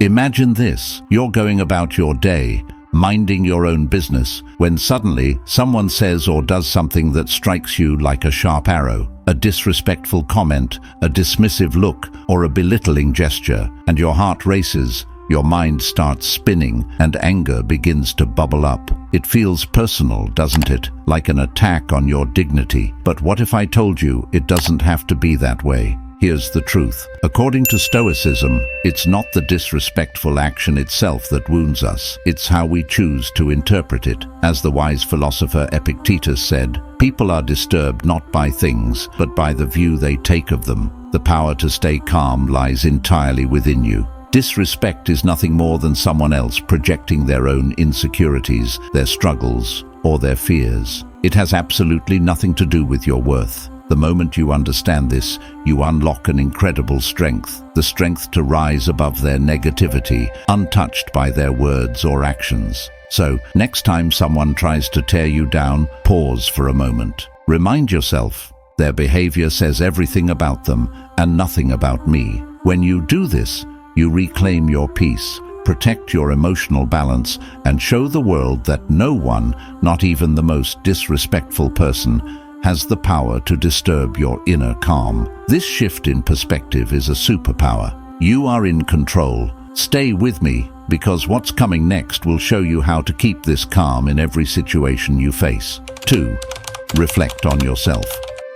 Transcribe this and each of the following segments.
Imagine this: you're going about your day, minding your own business, when suddenly someone says or does something that strikes you like a sharp arrow. A disrespectful comment, a dismissive look, or a belittling gesture, and your heart races, your mind starts spinning, and anger begins to bubble up. It feels personal, doesn't it? Like an attack on your dignity. But what if I told you it doesn't have to be that way? Here's the truth. According to Stoicism, it's not the disrespectful action itself that wounds us. It's how we choose to interpret it. As the wise philosopher Epictetus said, people are disturbed not by things, but by the view they take of them. The power to stay calm lies entirely within you. Disrespect is nothing more than someone else projecting their own insecurities, their struggles, or their fears. It has absolutely nothing to do with your worth. The moment you understand this, you unlock an incredible strength, the strength to rise above their negativity, untouched by their words or actions. So, next time someone tries to tear you down, pause for a moment. Remind yourself, their behavior says everything about them and nothing about me. When you do this, you reclaim your peace, protect your emotional balance, and show the world that no one, not even the most disrespectful person, has the power to disturb your inner calm. This shift in perspective is a superpower. You are in control. Stay with me, because what's coming next will show you how to keep this calm in every situation you face. 2. Reflect on yourself.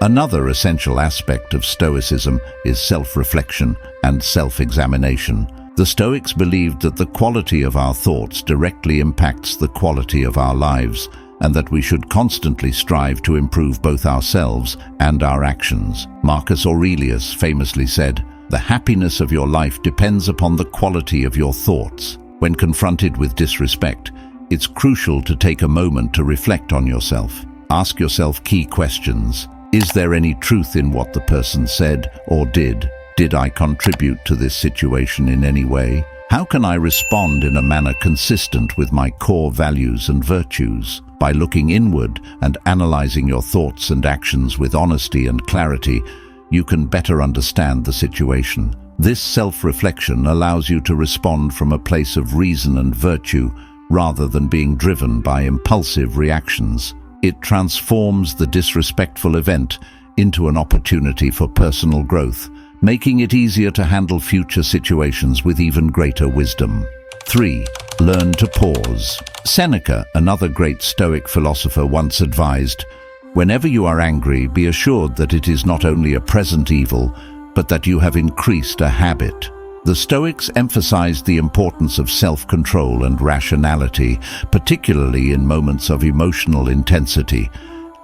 Another essential aspect of Stoicism is self-reflection and self-examination. The Stoics believed that the quality of our thoughts directly impacts the quality of our lives, and that we should constantly strive to improve both ourselves and our actions. Marcus Aurelius famously said, "The happiness of your life depends upon the quality of your thoughts." When confronted with disrespect, it's crucial to take a moment to reflect on yourself. Ask yourself key questions. Is there any truth in what the person said or did? Did I contribute to this situation in any way? How can I respond in a manner consistent with my core values and virtues? By looking inward and analyzing your thoughts and actions with honesty and clarity, you can better understand the situation. This self-reflection allows you to respond from a place of reason and virtue, rather than being driven by impulsive reactions. It transforms the disrespectful event into an opportunity for personal growth, making it easier to handle future situations with even greater wisdom. 3. Learn to pause. Seneca, another great Stoic philosopher, once advised, "Whenever you are angry, be assured that it is not only a present evil, but that you have increased a habit." The Stoics emphasized the importance of self-control and rationality, particularly in moments of emotional intensity.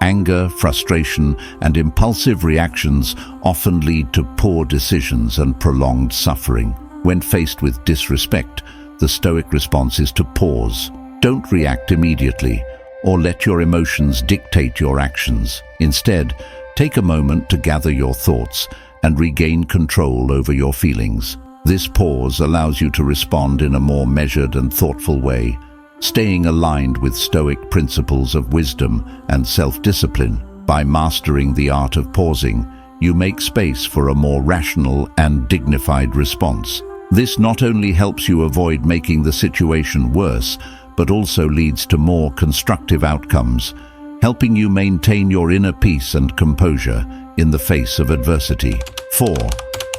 Anger, frustration, and impulsive reactions often lead to poor decisions and prolonged suffering. When faced with disrespect, the Stoic response is to pause. Don't react immediately, or let your emotions dictate your actions. Instead, take a moment to gather your thoughts and regain control over your feelings. This pause allows you to respond in a more measured and thoughtful way, staying aligned with Stoic principles of wisdom and self-discipline. By mastering the art of pausing, you make space for a more rational and dignified response. This not only helps you avoid making the situation worse, but also leads to more constructive outcomes, helping you maintain your inner peace and composure in the face of adversity. 4.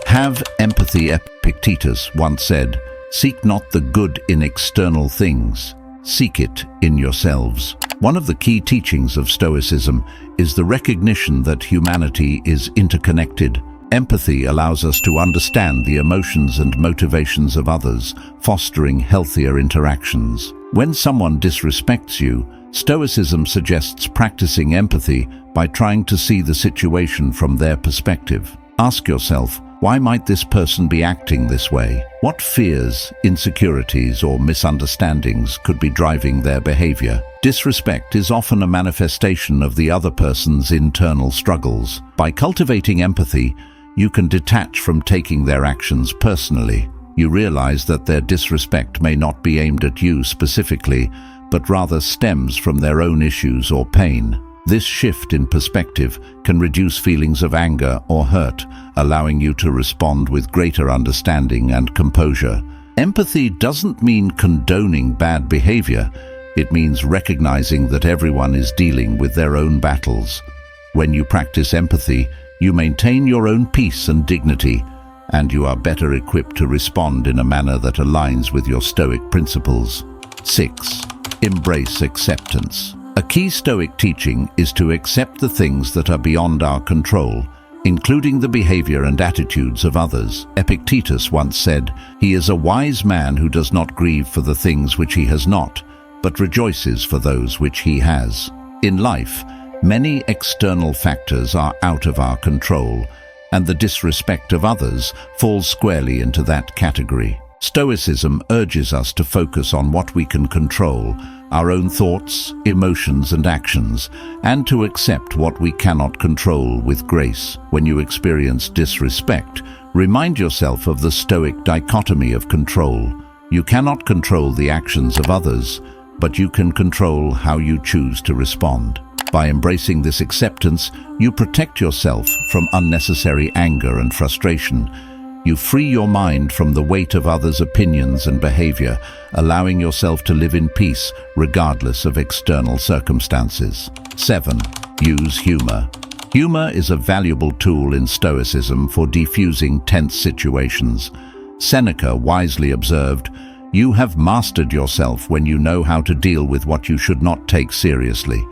Have empathy. Epictetus once said, "Seek not the good in external things, seek it in yourselves." One of the key teachings of Stoicism is the recognition that humanity is interconnected. Empathy allows us to understand the emotions and motivations of others, fostering healthier interactions. When someone disrespects you, Stoicism suggests practicing empathy by trying to see the situation from their perspective. Ask yourself, why might this person be acting this way? What fears, insecurities, or misunderstandings could be driving their behavior? Disrespect is often a manifestation of the other person's internal struggles. By cultivating empathy, you can detach from taking their actions personally. You realize that their disrespect may not be aimed at you specifically, but rather stems from their own issues or pain. This shift in perspective can reduce feelings of anger or hurt, allowing you to respond with greater understanding and composure. Empathy doesn't mean condoning bad behavior. It means recognizing that everyone is dealing with their own battles. When you practice empathy, you maintain your own peace and dignity, and you are better equipped to respond in a manner that aligns with your Stoic principles. 6. Embrace acceptance. A key Stoic teaching is to accept the things that are beyond our control, including the behavior and attitudes of others. Epictetus once said, "He is a wise man who does not grieve for the things which he has not, but rejoices for those which he has." In life, many external factors are out of our control, and the disrespect of others falls squarely into that category. Stoicism urges us to focus on what we can control, our own thoughts, emotions, and actions, and to accept what we cannot control with grace. When you experience disrespect, remind yourself of the Stoic dichotomy of control. You cannot control the actions of others, but you can control how you choose to respond. By embracing this acceptance, you protect yourself from unnecessary anger and frustration. You free your mind from the weight of others' opinions and behavior, allowing yourself to live in peace regardless of external circumstances. 7. Use humor. Humor is a valuable tool in Stoicism for defusing tense situations. Seneca wisely observed, "You have mastered yourself when you know how to deal with what you should not take seriously."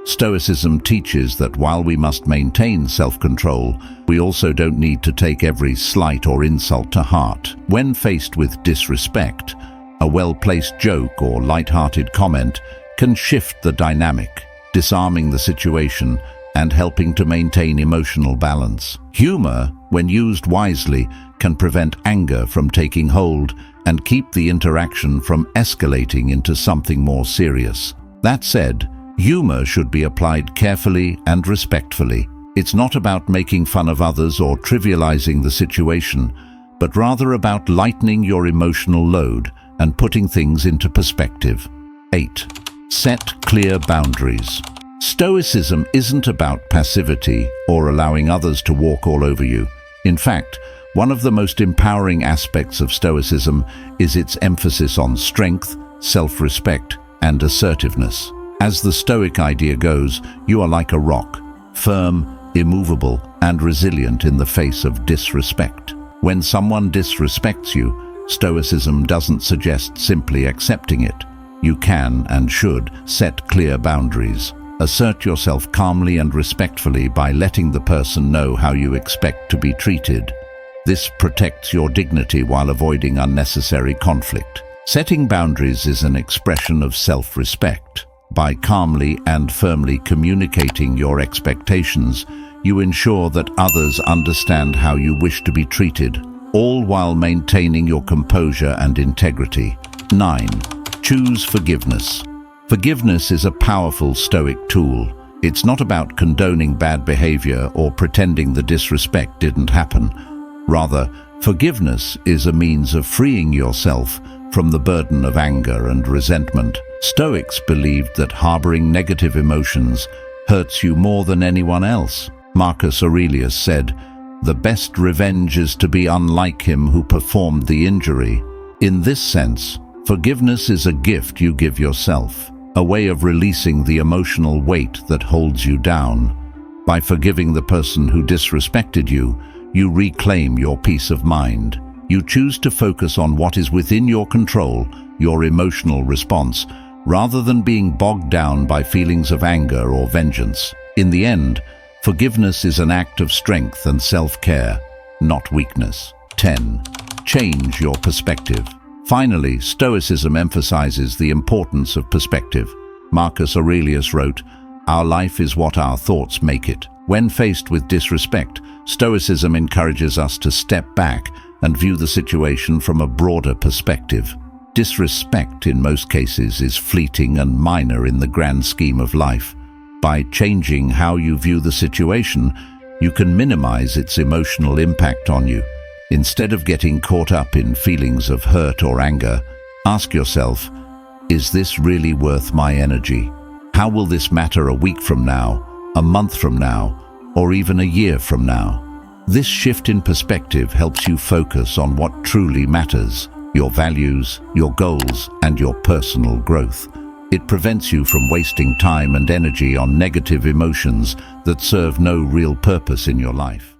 Stoicism teaches that while we must maintain self-control, we also don't need to take every slight or insult to heart. When faced with disrespect, a well-placed joke or light-hearted comment can shift the dynamic, disarming the situation and helping to maintain emotional balance. Humor, when used wisely, can prevent anger from taking hold and keep the interaction from escalating into something more serious. That said, humor should be applied carefully and respectfully. It's not about making fun of others or trivializing the situation, but rather about lightening your emotional load and putting things into perspective. 8. Set clear boundaries. Stoicism isn't about passivity or allowing others to walk all over you. In fact, one of the most empowering aspects of Stoicism is its emphasis on strength, self-respect, and assertiveness. As the Stoic idea goes, you are like a rock, firm, immovable, and resilient in the face of disrespect. When someone disrespects you, Stoicism doesn't suggest simply accepting it. You can and should set clear boundaries. Assert yourself calmly and respectfully by letting the person know how you expect to be treated. This protects your dignity while avoiding unnecessary conflict. Setting boundaries is an expression of self-respect. By calmly and firmly communicating your expectations, you ensure that others understand how you wish to be treated, all while maintaining your composure and integrity. 9. Choose forgiveness. Forgiveness is a powerful Stoic tool. It's not about condoning bad behavior or pretending the disrespect didn't happen. Rather, forgiveness is a means of freeing yourself from the burden of anger and resentment. Stoics believed that harboring negative emotions hurts you more than anyone else. Marcus Aurelius said, "The best revenge is to be unlike him who performed the injury." In this sense, forgiveness is a gift you give yourself, a way of releasing the emotional weight that holds you down. By forgiving the person who disrespected you, you reclaim your peace of mind. You choose to focus on what is within your control, your emotional response, rather than being bogged down by feelings of anger or vengeance. In the end, forgiveness is an act of strength and self-care, not weakness. 10. Change your perspective. Finally, Stoicism emphasizes the importance of perspective. Marcus Aurelius wrote, "Our life is what our thoughts make it." When faced with disrespect, Stoicism encourages us to step back and view the situation from a broader perspective. Disrespect, in most cases, is fleeting and minor in the grand scheme of life. By changing how you view the situation, you can minimize its emotional impact on you. Instead of getting caught up in feelings of hurt or anger, ask yourself, is this really worth my energy? How will this matter a week from now, a month from now, or even a year from now? This shift in perspective helps you focus on what truly matters: your values, your goals, and your personal growth. It prevents you from wasting time and energy on negative emotions that serve no real purpose in your life.